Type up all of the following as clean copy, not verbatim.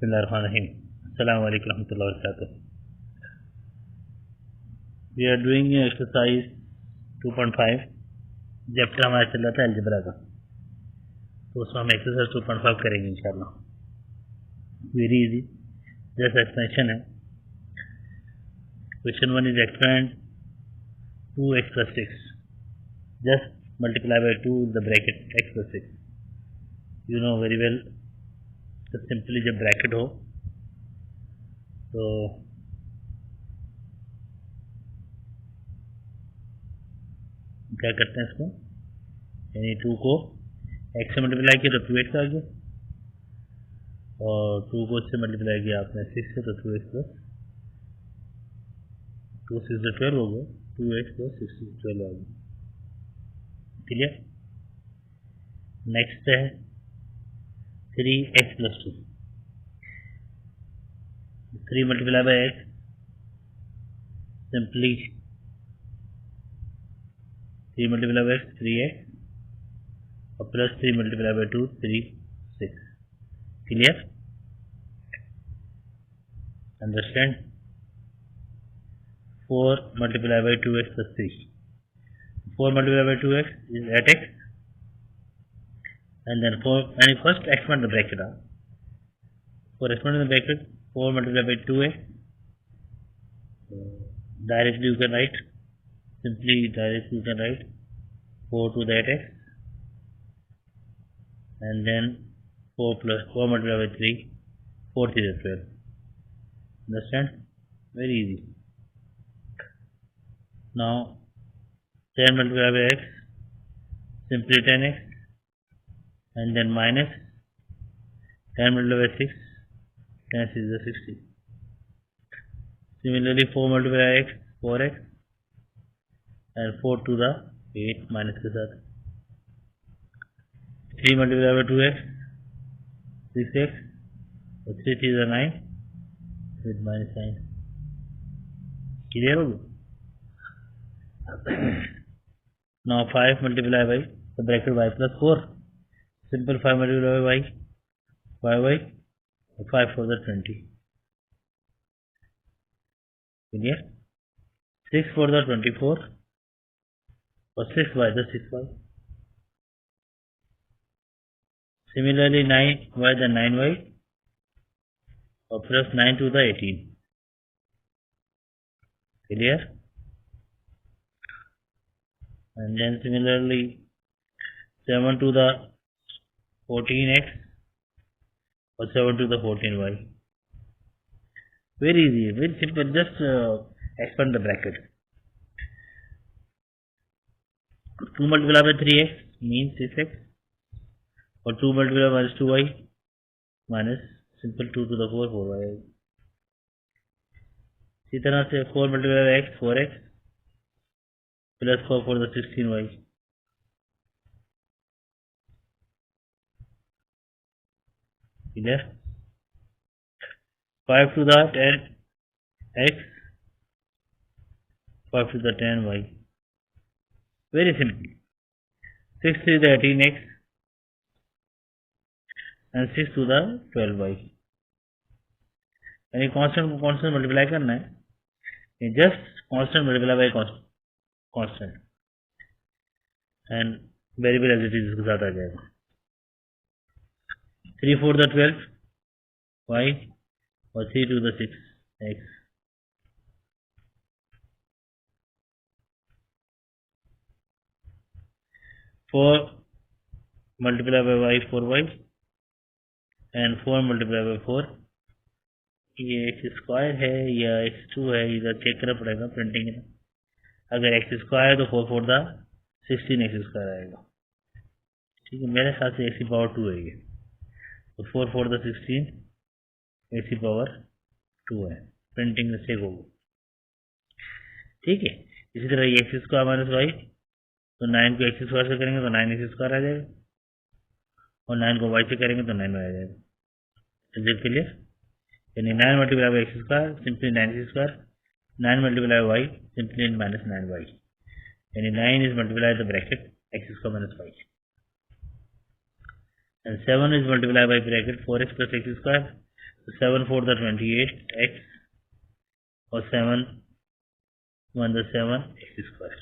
Bismillahirrahmanirrahim. Assalamu alaikum warahmatullahi wabarakatuh. We are doing exercise 2.5. Chapter हमारा चल रहा था अलजेब्रा का, तो उसमें हम एक्सरसाइज 2.5 करेंगे इंशाल्लाह. वेरी इजी, जस्ट एक्सपेंशन है. Question 1 is expand 2x plus 6. Just multiply by 2 in the bracket x plus 6. You know very well. तो सिंपली जब ब्रैकेट हो तो क्या करते हैं इसको, यानी 2 को x से मल्टीप्लाई किया तो 2x आ गया, और 2 को इससे मल्टीप्लाई किया आपने 6 से तो 2x प्लस 2 6 से 12 हो गया, 2x प्लस 6 से 12 आ गया. क्लियर. नेक्स्ट है 3x plus 2. 3 multiplied by x, simply 3 multiplied by x 3x, और plus 3 multiplied by 2 3 6. Clear? Understand? 4 multiplied by 2x plus 3. 4 multiplied by 2x is 8x. And then 4, and first expand the bracket. For expand the bracket, 4 multiplied by 2x. Directly you can write, simply directly you can write 4 to the 8x. And then 4 multiplied by 3, 4 to the 12. Understand? Very easy. Now 10 multiplied by x, simply 10x. And then minus 10 multiplied by 6, 10 is the 60. Similarly 4 multiplied by x, 4x, and 4 to the 8 minus के साथ. 3 multiplied by 2x, 6x, और 3 is the 9 with minus sign. Clear हो गया. Now 5 multiplied by the bracket y plus 4. Simple 5 multiplied by y, 5 for the 20. Clear? 6 for the 24, or 6 by the 6y. Similarly 9 by the 9y, or plus 9 to the 18. Clear? And then similarly 7 to the 14x, or 7 to the 14y. Very easy, very simple. Just expand the bracket. 2 multiplied by 3x means 6x, or 2 multiplied by minus 2y minus simple 2 to the 4, 4y. इसी तरह से 4 multiplied by x, 4x, plus 4 for the 16y. Clear? 5 to the 10 x, 5 to the 10 y. Very simple. 6 to the 18 x, and 6 to the 12 y. यानी constant को constant multiply करना है, just constant multiply by constant, and variable as it is इसके साथ आ जाएगा. 3 for the 12 y, or 3 to the 6 x. Four multiplied by y 4y, and 4 multiplied by 4. ये x square है या x2 है, इधर चेक करना पड़ेगा प्रिंटिंग में. अगर एक्स स्क्वायर है तो 4 for the 16 एक्स स्क्वायर आएगा. ठीक है, मेरे ख्याल से x की पावर 2 है ये, तो 4 for the 16 x की पावर 2 है. प्रिंटिंग मिस्टेक होगी. ठीक है. इसी तरह ये एक्स स्क्वायर माइनस वाई, तो 9 को एक्स स्क्वायर से करेंगे तो 9 एक्स स्क्वायर आ जाएगा, और 9 को वाई से करेंगे तो 9 वाई आ जाएगा. क्लियर. यानी 9 multiplied by x square simply 9 x square, 9 multiplied by y simply minus 9y. यानी 9 is multiplied the bracket x square minus y. and 7 is multiplied by bracket 4x plus x square. So 7 4 the 28 x or 7 1 the 7 x square.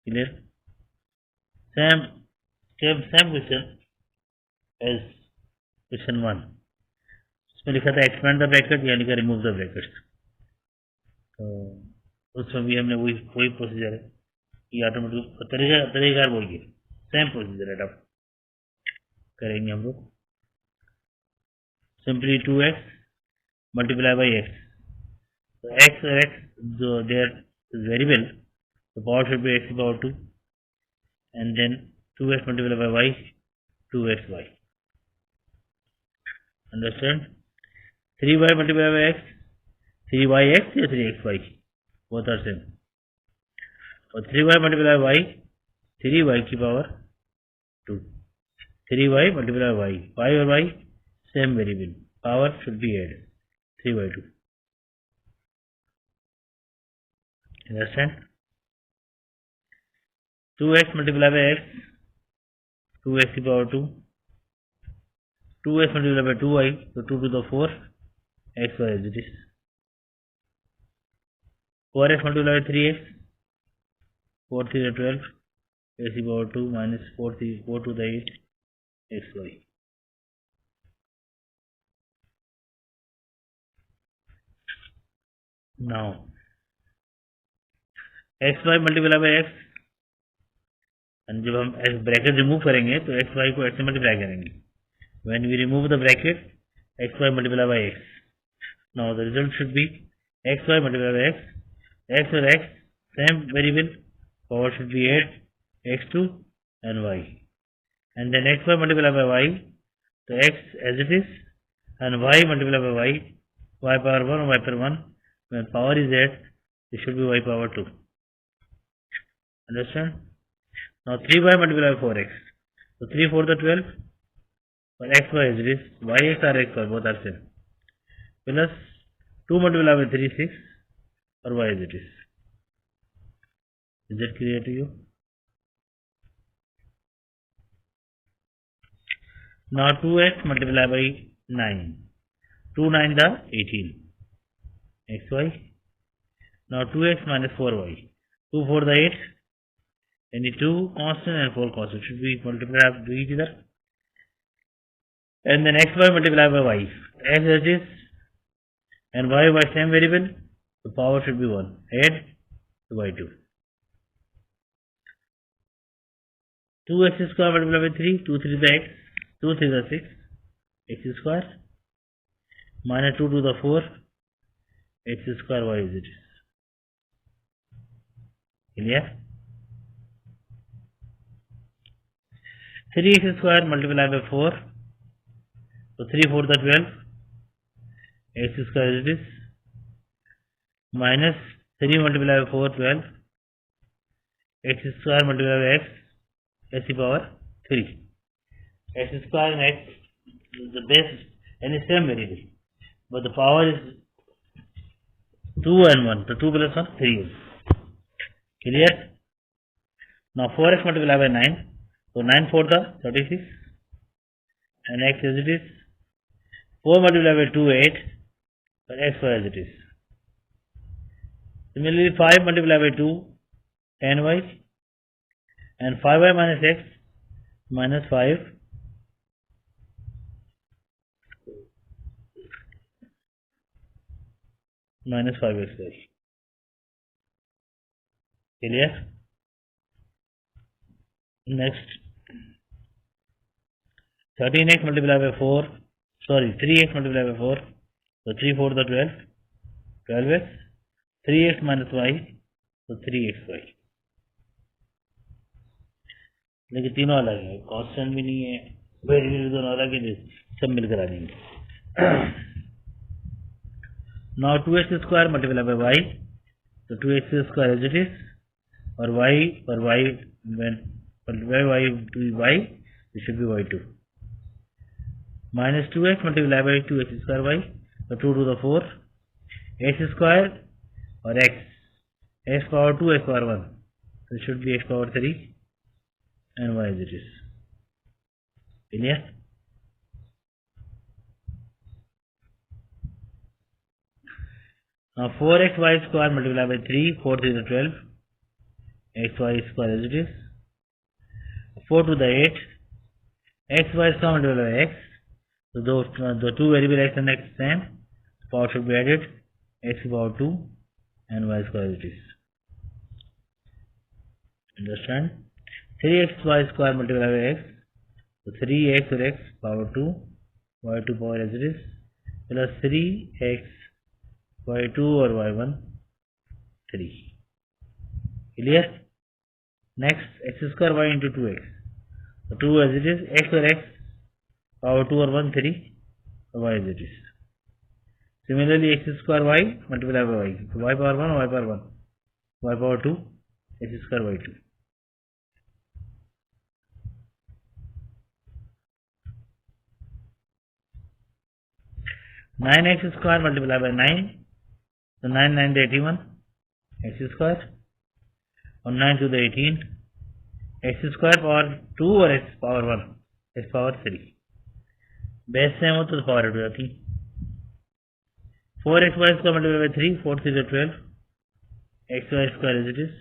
Clear? Same question as question 1. इसमें लिखा था expand the bracket यानी कि remove the bracket, तो उसमें भी हमने वही प्रोसीजर है, ये ऑटोमेटिक तरीका वही है, सेम प्रोसीजर है, अडॉप्ट करेंगे हम लोग. Simply 2x multiply by x, तो x और x जो there is variable, the power should be x to the power 2 and then 2x multiplied by y, 2xy. Understand? 3y multiplied by x, 3yx या 3xy, both are same. और 3y multiplied by y, 3y की power 2, 3y multiplied by y और y same variable, power should be added, 3y2. Understand? 2x multiplied by x, 2x की power 2, 2x multiplied by 2y, so 2 to the 4, xy as it is. 4x multiplied by 3x, 4 3 to 12, x की power 2 minus 4 to the 8, xy. Now xy multiplied by x, and जब हम bracket remove करेंगे तो x y को x से multiply करेंगे. When we remove the bracket x y multiply by x, now the result should be x y multiply by x, x और x same variable, power should be 8 x2 and y, and then xy multiplied by y, तो x as it is and y multiplied by y power 1 y power 1, when power is 8 it should be y power 2. Understand? Now 3y multiplied by 4x, so 3 4 the 12, or xy as it is, yx or xy both are same, plus 2 multiplied by 3 6, or y as it is. Is that clear to you? Now 2x multiplied by 9, 2 9 the 18, xy. Now 2x minus 4y, 2 4 the 8, any 2 constant and 4 constant should be multiplied to each other, and then xy multiplied by y, x as it is and y by same variable, the power should be 1, add to y2. 2x square multiplied by 3, 2 3 the x, 2 3 the 6, x square, minus 2 to the 4, x square y as it is. Clear? 3x square multiplied by 4, so 3 4 the 12, x square as it is, minus 3 multiplied by 4 12, x square multiplied by x, s to the power 3, x square and x is the base and is same variable, but the power is 2 and 1, so 2 plus 1 3 is. Clear? Now 4x multiplied by 9, so 9 4 the 36, and x as it is, 4 multiplied by 2 8, but x y as it is. Similarly 5 multiplied by 2 10y, and 5y minus x minus 5 minus 5xy. Clear? Next 13x multiplied by 4, sorry 3x multiplied by 4, so 3 4 the 12, 12x, 3x minus y, so 3xy. लेकिन तीनों अलग है, constant भी नहीं है, variable दोनों अलग है, सब मिलकर आ जाएंगे. Now 2x square multiplied by y, so 2x square as it is, or y when multiply y to y, it should be y2, minus 2x multiplied by 2x square y, so 2 to the 4, x square or x power 2 x power 1, so it should be x power 3 and y as it is. Clear? Now 4xy square multiplied by 3, 4 to the 12, xy square as it is, 4 to the 8, xy square multiplied by x, so the two variable x and x same, power should be added, x power 2 and y square as it is. Understand? 3xy square multiplied by x, so 3x or x power 2, y2 power as it is, plus 3x y2 or y1 3. Clear? Next, x square y into 2x. So 2 as it is, x or x power 2 or 1 3, or y as it is. Similarly, x square y multiplied by y. So y power 1, y power 1, y power 2, x square y2. Nine x square multiplied by 9. So 9 9 to 81, x square, or 9 to the 18, x square power 2 or x power 1, x power 3. Base same हो तो power add हो जाती है. 4xy square multiplied by 3, 4 3 to 12, xy square as it is,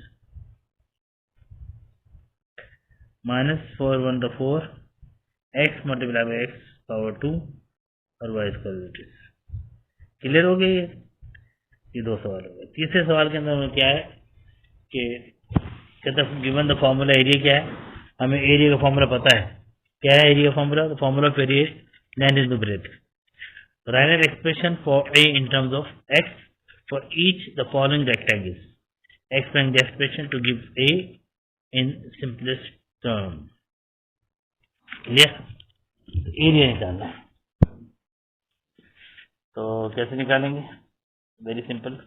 minus 4 1 to 4, x multiplied by x power 2 और y square as it is. Clear हो गया ये दो सवाल हो गए. तीसरे सवाल के अंदर क्या है कि कहता गिवन द फॉर्मूला एरिया क्या है. हमें एरिया का फॉर्मूला पता है. क्या है एरिया का formula? The formula of area length into breath. Write an expression for A in terms of x for each the following rectangles. Expand the expression to give A in simplest term. Clear? Area निकालना है. तो कैसे निकालेंगे? Very simple.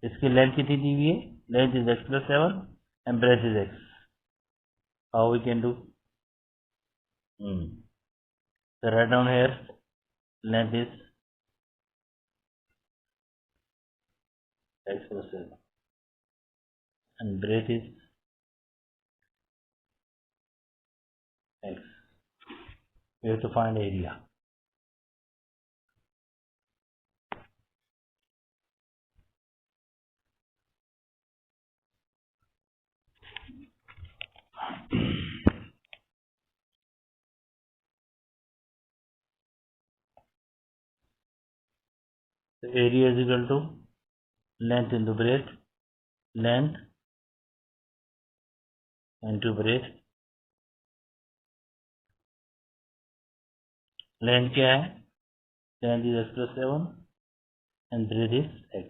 इसकी length कितनी दी हुई है? Length is x plus 7 and breadth is x. How we can do? So write down here, length is x plus 7 and breadth is x. We have to find area. The area is equal to length into breadth, length into breadth. Length क्या है? Length is x plus 7 and breadth is x.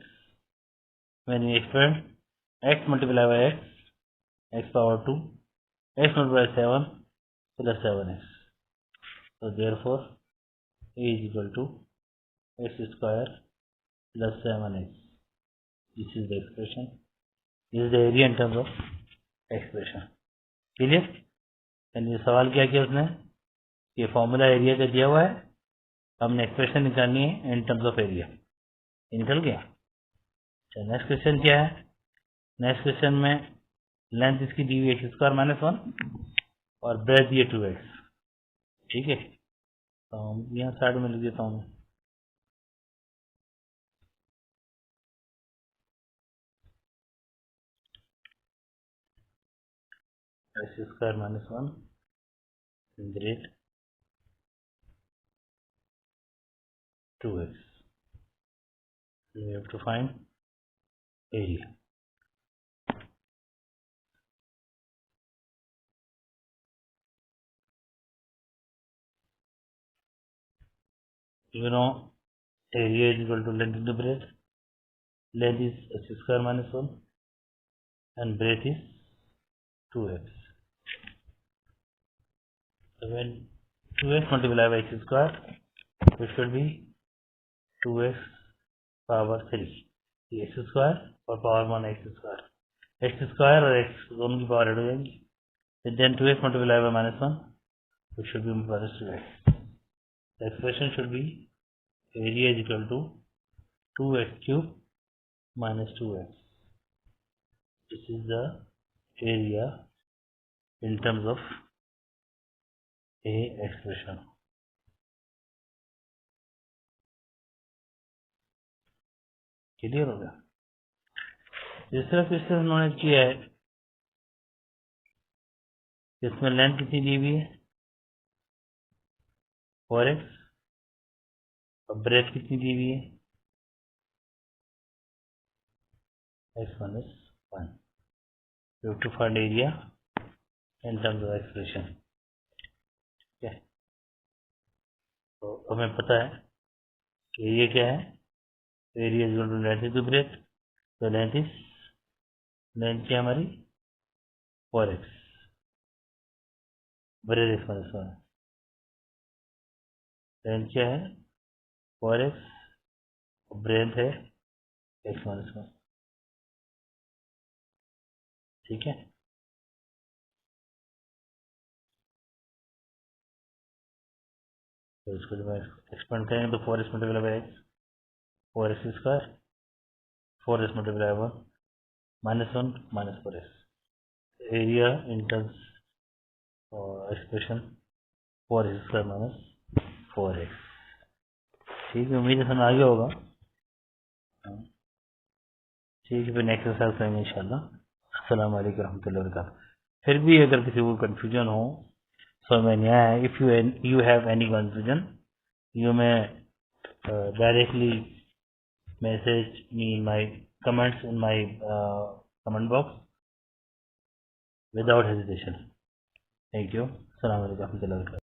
When we expand x multiplied by x, x power 2, x multiplied by 7 plus 7x. So therefore A is equal to x square plus 7x. This is the expression. This is the area in terms of expression. Clear? यानी सवाल क्या किया उसने? ये formula area का दिया हुआ है, हमने एक्सप्रेशन निकालनी है इन टर्म्स ऑफ एरिया. निकल गया. नेक्स्ट क्वेश्चन क्या है? नेक्स्ट क्वेश्चन में लेंथ इसकी दी हुई x स्क्वायर माइनस 1 और ब्रेथ ये 2x. ठीक है, तो यहाँ साइड में लिख देता हूँ. x square minus 1 breadth 2x. We have to find area. You know area is equal to length into breadth. Length is x square minus 1 and breadth is 2x. So when 2x multiplied by x square, it should be 2x power 3. x square और power 1 x square. x square और x दोनों की power add हो जाएंगी. Then 2x multiplied by minus 1, it should be minus 2x. The expression should be area is equal to 2x cube minus 2x. This is the area in terms of A expression. Clear हो गया? जिस तरह से उन्होंने किया है, इसमें length कितनी दी हुई है 4x और ब्रेथ कितनी दी हुई है x-1। You have to find area in terms of expression। ठीक है, तो हमें पता है कि ये क्या है, area is equal to length into breadth. तो लेंथ क्या हमारी 4x, ब्रेथ x-1। लेंथ क्या है 4x, ब्रेथ है x-1। ठीक है, तो इसको जब एक्सपेंड करेंगे तो 4x multiply by x, 4x square, 4x multiply by -1 -4x। Area in terms expression 4x square minus 4x। ठीक है, उम्मीद है समझ आ गया होगा। ठीक है, फिर नेक्स्ट एक्सरसाइज करेंगे इंशाल्लाह। अस्सलाम वालेकुम रहमतुल्लाहि व बरकातहू। फिर भी अगर किसी को कंफ्यूजन हो, समझ में नहीं आया, if you have any confusion, you may directly message me in my comments in my comment box without hesitation. Thank you. Assalamu alaikum warahmatullahi wabarakatuh.